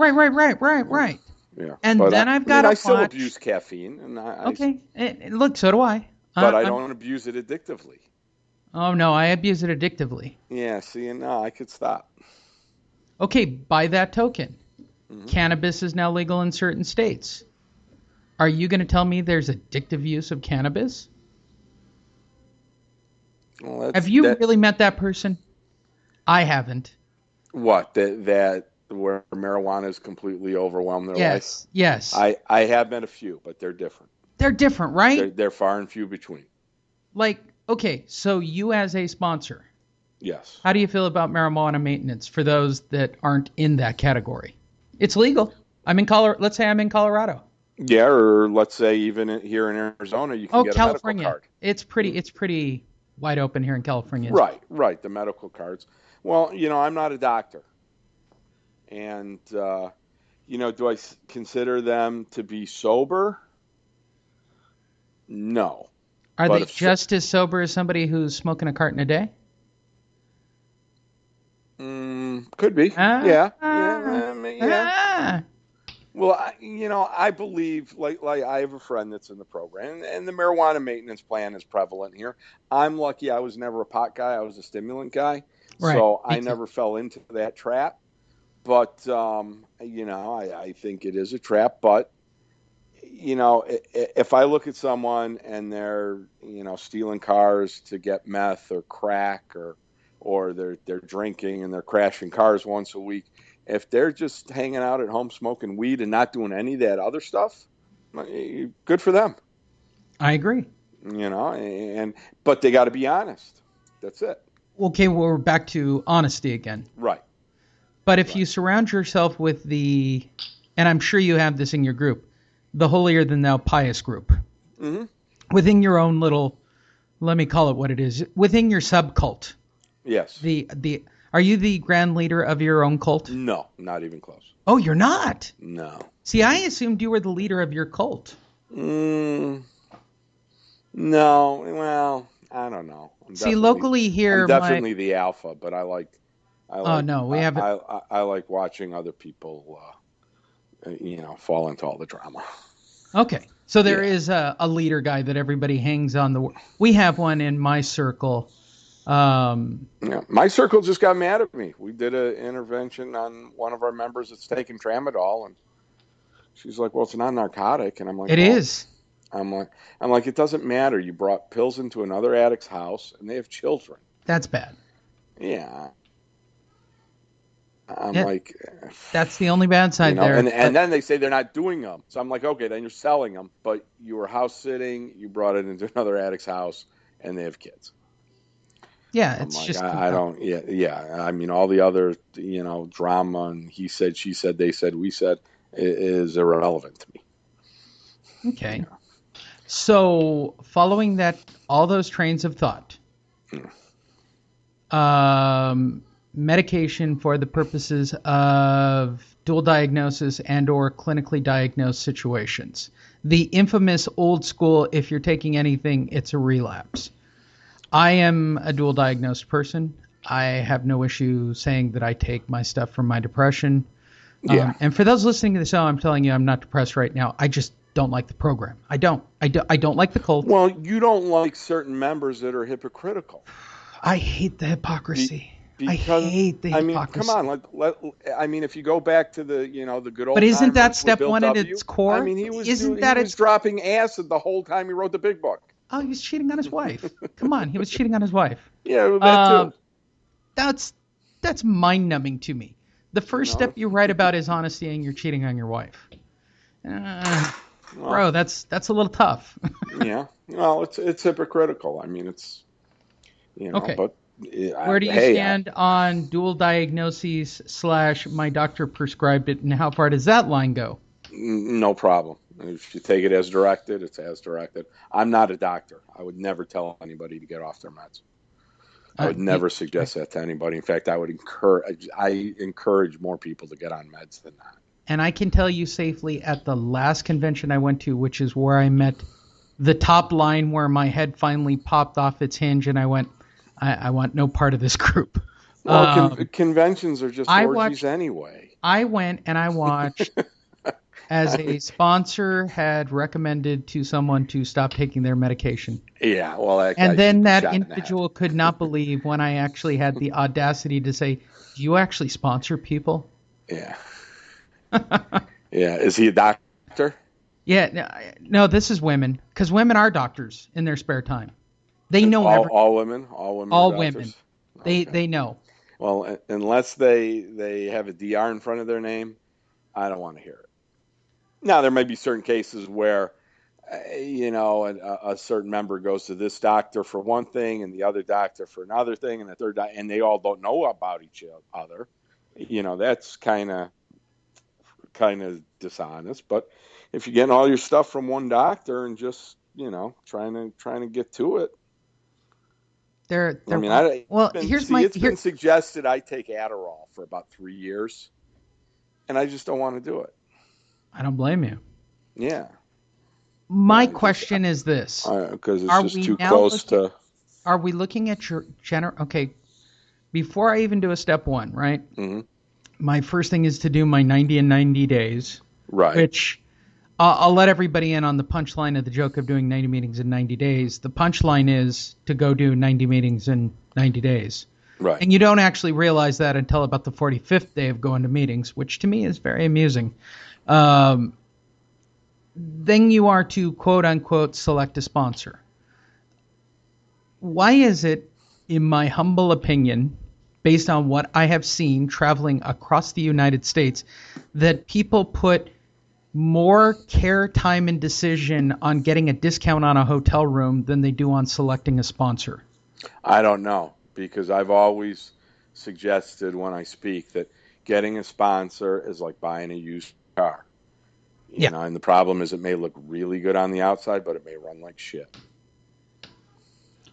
Right. Yeah. And but then I've got to I still watch. abuse caffeine, and Okay, look, so do I. But I don't abuse it addictively. Oh no, I abuse it addictively. Yeah, see, and no, I could stop. Okay, by that token, cannabis is now legal in certain states. Are you going to tell me there's addictive use of cannabis? Well, Have you really met that person? I haven't. What? That where marijuana is completely overwhelmed their life? Yes. I have met a few, but they're different. They're different, right? They're far and few between. Like, okay, so you as a sponsor. Yes. How do you feel about marijuana maintenance for those that aren't in that category? It's legal. I'm in Colorado. Let's say I'm in Colorado. Yeah, or let's say even here in Arizona, you can get California. a medical card. It's pretty wide open here in California. Right. The medical cards. Well, I'm not a doctor. And, do I consider them to be sober? No. Are they just as sober as somebody who's smoking a carton a day? Could be. Yeah. Well, I believe, like I have a friend that's in the program, and the marijuana maintenance plan is prevalent here. I'm lucky I was never a pot guy. I was a stimulant guy. Right. So I never fell into that trap. But, I think it is a trap. But, if I look at someone and they're, stealing cars to get meth or crack or they're drinking and they're crashing cars once a week, if they're just hanging out at home smoking weed and not doing any of that other stuff, good for them. I agree. But they got to be honest. That's it. Okay, well, we're back to honesty again. Right. But if you surround yourself with and I'm sure you have this in your group, the holier than thou pious group, within your own little, let me call it what it is, within your subcult. Yes. Are you the grand leader of your own cult? No, not even close. Oh, you're not? No. See, I assumed you were the leader of your cult. No, well, I don't know. Locally here, I'm definitely the alpha, but I like. No, we haven't. I like watching other people, fall into all the drama. Okay, so there is a leader guy that everybody hangs on. We have one in my circle. My circle just got mad at me. We did an intervention on one of our members that's taking tramadol, and she's like, "Well, it's not a narcotic," and I'm like, "It is." I'm like, it doesn't matter. You brought pills into another addict's house, and they have children. That's bad. Yeah. Like, that's the only bad side there. And then they say they're not doing them. So I'm like, okay, then you're selling them, but you were house sitting, you brought it into another addict's house, and they have kids. Yeah, it's just. I don't. Yeah. I mean, all the other, drama and he said, she said, they said, we said, is irrelevant to me. Okay. So, following all those trains of thought, medication for the purposes of dual diagnosis and or clinically diagnosed situations. The infamous old school, if you're taking anything, it's a relapse. I am a dual diagnosed person. I have no issue saying that I take my stuff for my depression. Yeah. And for those listening to the show, I'm telling you, I'm not depressed right now. I just don't like the program. I don't like the cult. Well, you don't like certain members that are hypocritical. I hate the hypocrisy. I hate the hypocrisy. Come on. If you go back to the good old. But isn't that step one at its core? He was dropping acid the whole time he wrote the big book. Oh, he was cheating on his wife. Come on, he was cheating on his wife. Yeah, that too. That's mind-numbing to me. The first step you write about is honesty, and you're cheating on your wife. Bro, that's a little tough. Yeah. Well, it's hypocritical. I mean, it's okay. But where do you stand on dual diagnoses / my doctor prescribed it, and how far does that line go? No problem. If you take it as directed, it's as directed. I'm not a doctor. I would never tell anybody to get off their meds. I would never suggest that to anybody. In fact, I encourage more people to get on meds than not. And I can tell you safely, at the last convention I went to, which is where I met the top line where my head finally popped off its hinge and I went, I want no part of this group. Well, conventions are just orgies anyway. I went and I watched as a sponsor had recommended to someone to stop taking their medication. Yeah, well, that guy And then should be that shot in the head. individual could not believe when I actually had the audacity to say, "Do you actually sponsor people?" Yeah. Yeah. Is he a doctor? Yeah, no, this is women, because women are doctors in their spare time. They know All women? All women all are women. doctors? Okay. They know. Well, unless they have a DR in front of their name, I don't want to hear it. Now, there may be certain cases where, a certain member goes to this doctor for one thing and the other doctor for another thing and the third and they all don't know about each other. That's kind of dishonest. But if you're getting all your stuff from one doctor and just, trying to get to it. It's been suggested I take Adderall for about 3 years, and I just don't want to do it. I don't blame you. Yeah. My question is this: because it's just too close to. Are we looking at your Okay, before I even do a step one, right? Mm-hmm. My first thing is to do my 90 and 90 days, right? Which I'll let everybody in on the punchline of the joke of doing 90 meetings in 90 days. The punchline is to go do 90 meetings in 90 days. Right. And you don't actually realize that until about the 45th day of going to meetings, which to me is very amusing. Then you are to, quote unquote, select a sponsor. Why is it, in my humble opinion, based on what I have seen traveling across the United States, that people put more care, time, and decision on getting a discount on a hotel room than they do on selecting a sponsor? I don't know, because I've always suggested when I speak that getting a sponsor is like buying a used car. You know, and the problem is it may look really good on the outside, but it may run like shit.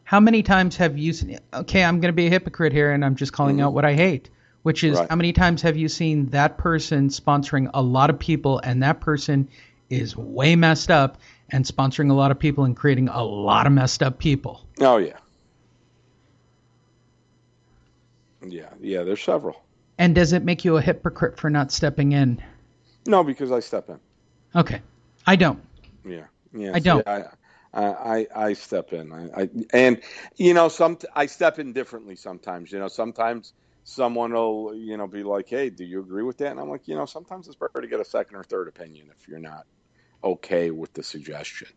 How many times have you seen, okay, I'm going to be a hypocrite here and I'm just calling out what I hate, which is how many times have you seen that person sponsoring a lot of people and that person is way messed up and sponsoring a lot of people and creating a lot of messed up people? Oh, yeah. Yeah, there's several. And does it make you a hypocrite for not stepping in? No, because I step in. Okay. I don't. Yeah. I don't. I step in. I step in differently sometimes. Sometimes someone will, be like, "Hey, do you agree with that?" And I'm like, sometimes it's better to get a second or third opinion if you're not okay with the suggestion.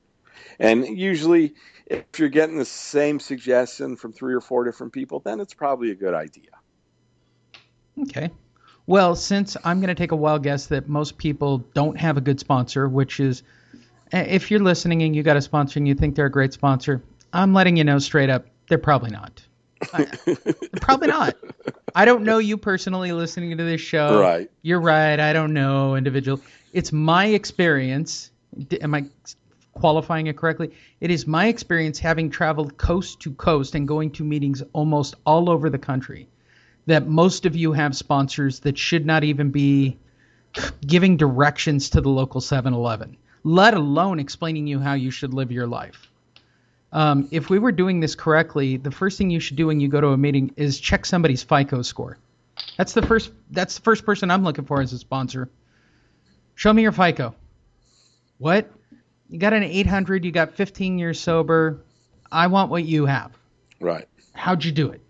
And usually, if you're getting the same suggestion from 3 or 4 different people, then it's probably a good idea. Okay. Well, since I'm going to take a wild guess that most people don't have a good sponsor, which is, if you're listening and you got a sponsor and you think they're a great sponsor, I'm letting you know straight up, they're probably not. They're probably not. I don't know you personally listening to this show. Right. You're right. I don't know individual. It's my experience. Am I qualifying it correctly? It is my experience having traveled coast to coast and going to meetings almost all over the country that most of you have sponsors that should not even be giving directions to the local 7-Eleven, let alone explaining you how you should live your life. If we were doing this correctly, the first thing you should do when you go to a meeting is check somebody's FICO score. That's the first person I'm looking for as a sponsor. Show me your FICO. What? You got an 800, you got 15 years sober. I want what you have. Right. How'd you do it?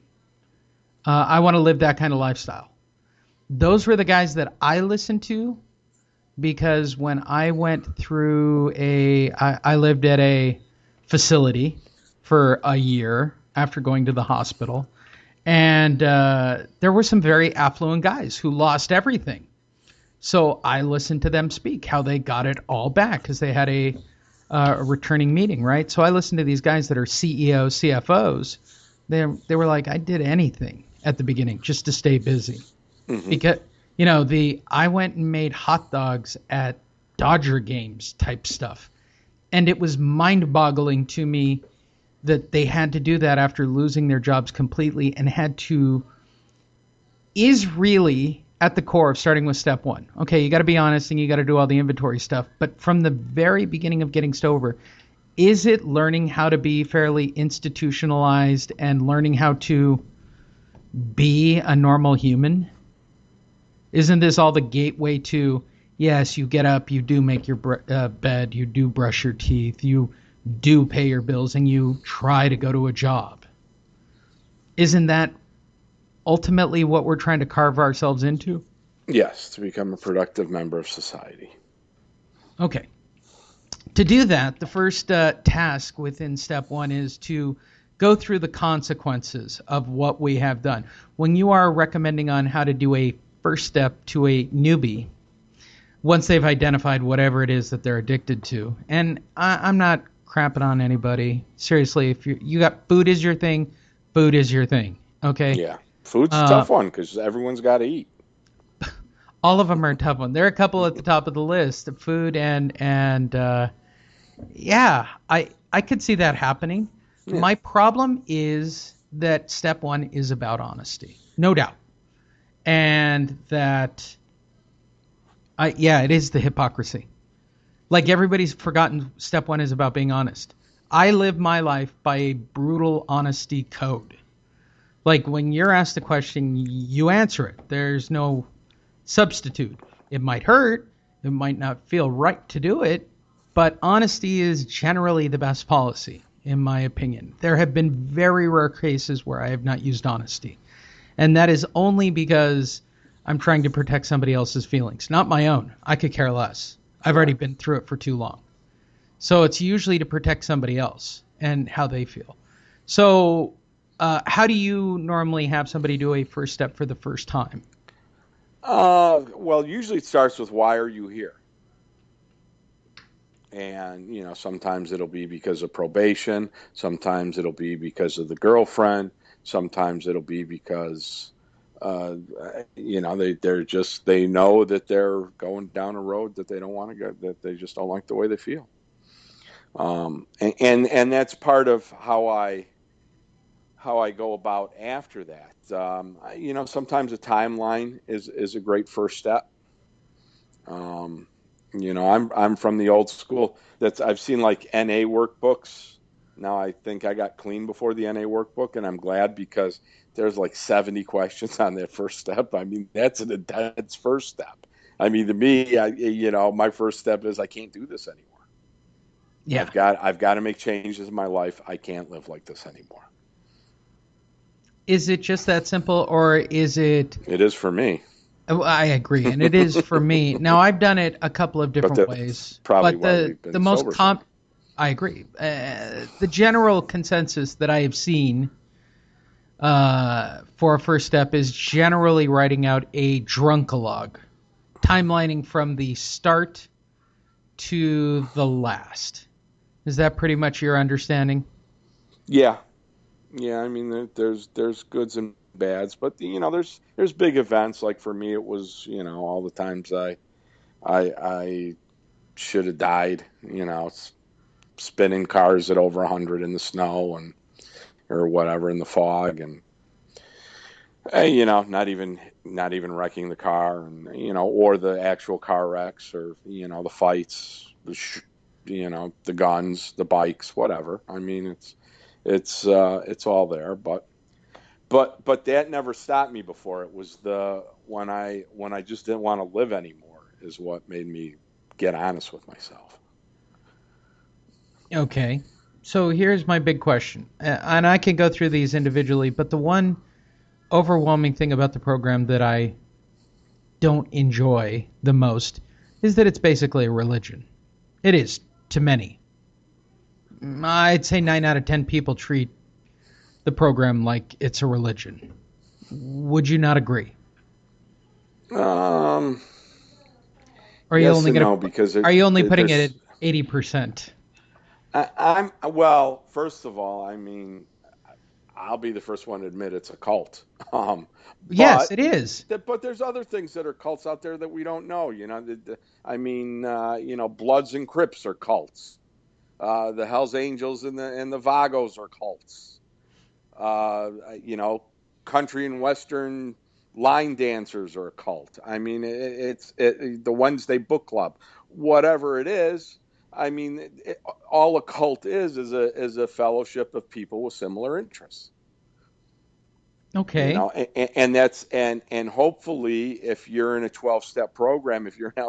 I want to live that kind of lifestyle. Those were the guys that I listened to, because when I went through I lived at a facility for a year after going to the hospital, and there were some very affluent guys who lost everything. So I listened to them speak how they got it all back because they had a returning meeting, right? So I listened to these guys that are CEOs, CFOs. They were like, I did anything at the beginning just to stay busy. Mm-hmm. Because, I went and made hot dogs at Dodger games type stuff. And it was mind-boggling to me that they had to do that after losing their jobs completely and is really at the core of starting with step one. Okay, you got to be honest and you got to do all the inventory stuff. But from the very beginning of getting sober, is it learning how to be fairly institutionalized and learning how to be a normal human? Isn't this all the gateway to, yes, you get up, you do make your bed, you do brush your teeth, you do pay your bills, and you try to go to a job? Isn't that ultimately what we're trying to carve ourselves into? Yes, to become a productive member of society. Okay. To do that, the first task within step one is to go through the consequences of what we have done. When you are recommending on how to do a first step to a newbie, once they've identified whatever it is that they're addicted to, and I'm not crapping on anybody. Seriously, if you got food is your thing, food is your thing. Okay. Yeah, food's a tough one because everyone's got to eat. All of them are a tough one. There are a couple at the top of the list: food and yeah, I could see that happening. Yeah. My problem is that step one is about honesty, no doubt, and that it is the hypocrisy. Like everybody's forgotten, step one is about being honest. I live my life by a brutal honesty code. Like when you're asked a question, you answer it. There's no substitute. It might hurt. It might not feel right to do it, but honesty is generally the best policy, in my opinion. There have been very rare cases where I have not used honesty. And that is only because I'm trying to protect somebody else's feelings, not my own. I could care less. I've already been through it for too long. So it's usually to protect somebody else and how they feel. So how do you normally have somebody do a first step for the first time? Well, usually it starts with why are you here? And, sometimes it'll be because of probation. Sometimes it'll be because of the girlfriend. Sometimes it'll be because, they know that they're going down a road that they don't want to go, that they just don't like the way they feel. And that's part of how I go about after that. Sometimes a timeline is a great first step. I'm from the old school. I've seen like NA workbooks. Now I think I got clean before the NA workbook, and I'm glad because there's like 70 questions on that first step. I mean, that's an intense first step. I mean, to me, my first step is I can't do this anymore. Yeah. I've got to make changes in my life. I can't live like this anymore. Is it just that simple, or is it? It is for me. I agree, and it is for me. Now, I've done it a couple of different ways, probably but why we've been the most sober. I agree. The general consensus that I have seen for a first step is generally writing out a drunkalogue, timelining from the start to the last. Is that pretty much your understanding? Yeah. I mean, there's goods and bads, but there's big events. Like for me, it was all the times I should have died. Spinning cars at over 100 in the snow or whatever in the fog, and not even wrecking the car, and or the actual car wrecks, or the fights, the guns, the bikes, whatever. I mean, it's all there, but that never stopped me before. It was when I just didn't want to live anymore is what made me get honest with myself. Okay. So here's my big question. And I can go through these individually, but the one overwhelming thing about the program that I don't enjoy the most is that it's basically a religion. It is to many. I'd say 9 out of 10 people treat the program like it's a religion. Would you not agree? Are you yes only and gonna no, because are you only putting it at 80%? Well, first of all, I mean, I'll be the first one to admit it's a cult. Yes, But it is. but there's other things that are cults out there that we don't know. I mean, Bloods and Crips are cults. The Hell's Angels and the Vagos are cults. Country and Western line dancers are a cult. I mean, it's the Wednesday book club, whatever it is. I mean, all a cult is a fellowship of people with similar interests. Okay. and that's and hopefully if you're in a 12-step program, if you're an